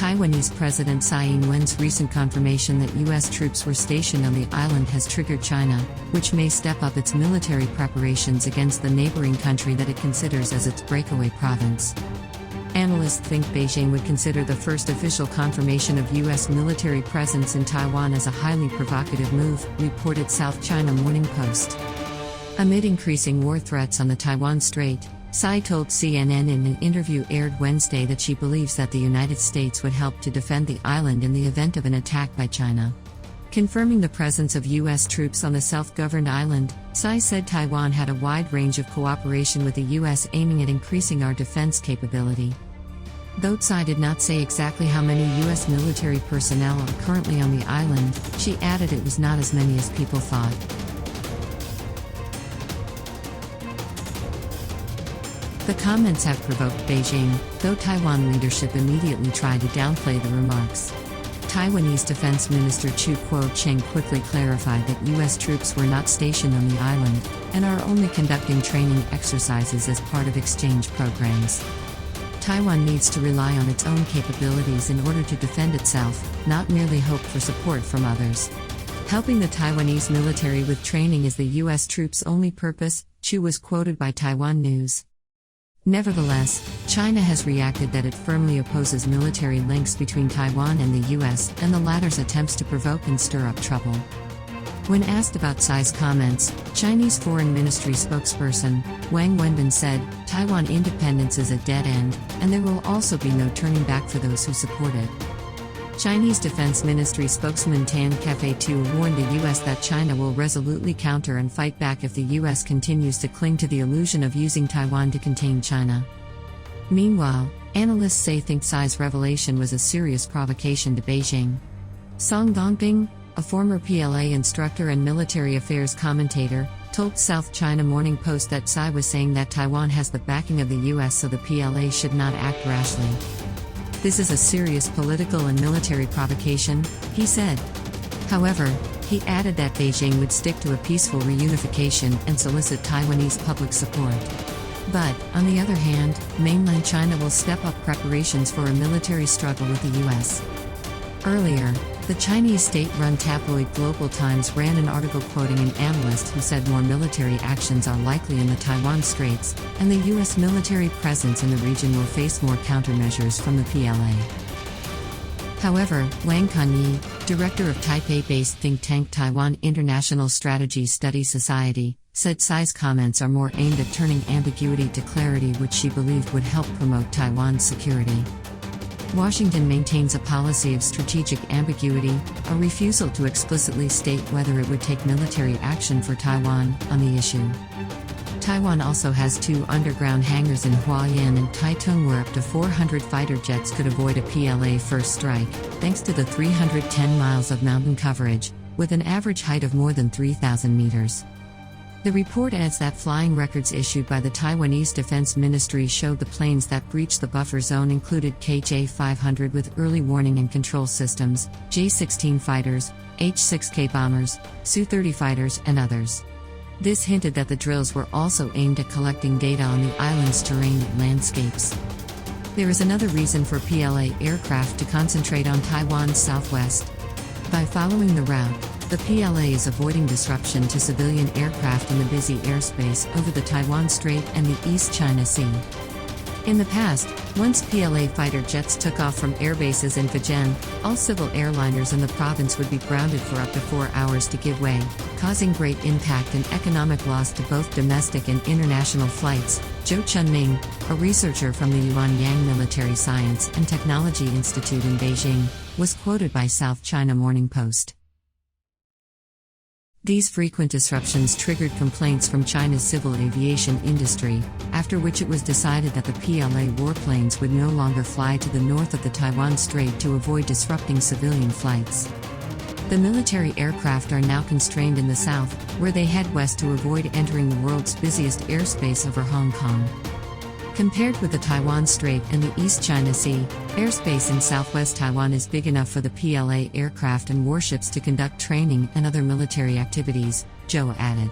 Taiwanese President Tsai Ing-wen's recent confirmation that U.S. troops were stationed on the island has triggered China, which may step up its military preparations against the neighboring country that it considers as its breakaway province. Analysts think Beijing would consider the first official confirmation of U.S. military presence in Taiwan as a highly provocative move, reported South China Morning Post. Amid increasing war threats on the Taiwan Strait, Tsai told CNN in an interview aired Wednesday that she believes that the United States would help to defend the island in the event of an attack by China. Confirming the presence of U.S. troops on the self-governed island, Tsai said Taiwan had a wide range of cooperation with the U.S. aiming at increasing our defense capability. Though Tsai did not say exactly how many U.S. military personnel are currently on the island, she added it was not as many as people thought. The comments have provoked Beijing, though Taiwan leadership immediately tried to downplay the remarks. Taiwanese Defense Minister Chu Kuo-cheng quickly clarified that U.S. troops were not stationed on the island, and are only conducting training exercises as part of exchange programs. Taiwan needs to rely on its own capabilities in order to defend itself, not merely hope for support from others. Helping the Taiwanese military with training is the U.S. troops' only purpose, Chu was quoted by Taiwan News. Nevertheless, China has reacted that it firmly opposes military links between Taiwan and the U.S. and the latter's attempts to provoke and stir up trouble. When asked about Tsai's comments, Chinese Foreign Ministry spokesperson Wang Wenbin said, "Taiwan independence is a dead end, and there will also be no turning back for those who support it." Chinese Defense Ministry spokesman Tan Kefei-tu warned the U.S. that China will resolutely counter and fight back if the U.S. continues to cling to the illusion of using Taiwan to contain China. Meanwhile, analysts think Tsai's revelation was a serious provocation to Beijing. Song Dongbing, a former PLA instructor and military affairs commentator, told South China Morning Post that Tsai was saying that Taiwan has the backing of the U.S. so the PLA should not act rashly. "This is a serious political and military provocation," he said. However, he added that Beijing would stick to a peaceful reunification and solicit Taiwanese public support. But, on the other hand, mainland China will step up preparations for a military struggle with the U.S. Earlier, the Chinese state-run tabloid Global Times ran an article quoting an analyst who said more military actions are likely in the Taiwan Straits, and the U.S. military presence in the region will face more countermeasures from the PLA. However, Wang Kanyi, director of Taipei-based think tank Taiwan International Strategy Study Society, said Tsai's comments are more aimed at turning ambiguity to clarity, which she believed would help promote Taiwan's security. Washington maintains a policy of strategic ambiguity, a refusal to explicitly state whether it would take military action for Taiwan on the issue. Taiwan also has 2 underground hangars in Hualien and Taitung where up to 400 fighter jets could avoid a PLA first strike, thanks to the 310 miles of mountain coverage, with an average height of more than 3,000 meters. The report adds that flying records issued by the Taiwanese Defense Ministry showed the planes that breached the buffer zone included KJ-500 with early warning and control systems, J-16 fighters, H-6K bombers, Su-30 fighters, and others. This hinted that the drills were also aimed at collecting data on the island's terrain and landscapes. There is another reason for PLA aircraft to concentrate on Taiwan's southwest. By following the route, the PLA is avoiding disruption to civilian aircraft in the busy airspace over the Taiwan Strait and the East China Sea. In the past, once PLA fighter jets took off from airbases in Fujian, all civil airliners in the province would be grounded for up to 4 hours to give way, causing great impact and economic loss to both domestic and international flights, Zhou Chunming, a researcher from the Yuanyang Military Science and Technology Institute in Beijing, was quoted by South China Morning Post. These frequent disruptions triggered complaints from China's civil aviation industry, after which it was decided that the PLA warplanes would no longer fly to the north of the Taiwan Strait to avoid disrupting civilian flights. The military aircraft are now constrained in the south, where they head west to avoid entering the world's busiest airspace over Hong Kong. Compared with the Taiwan Strait and the East China Sea, airspace in southwest Taiwan is big enough for the PLA aircraft and warships to conduct training and other military activities, Zhou added.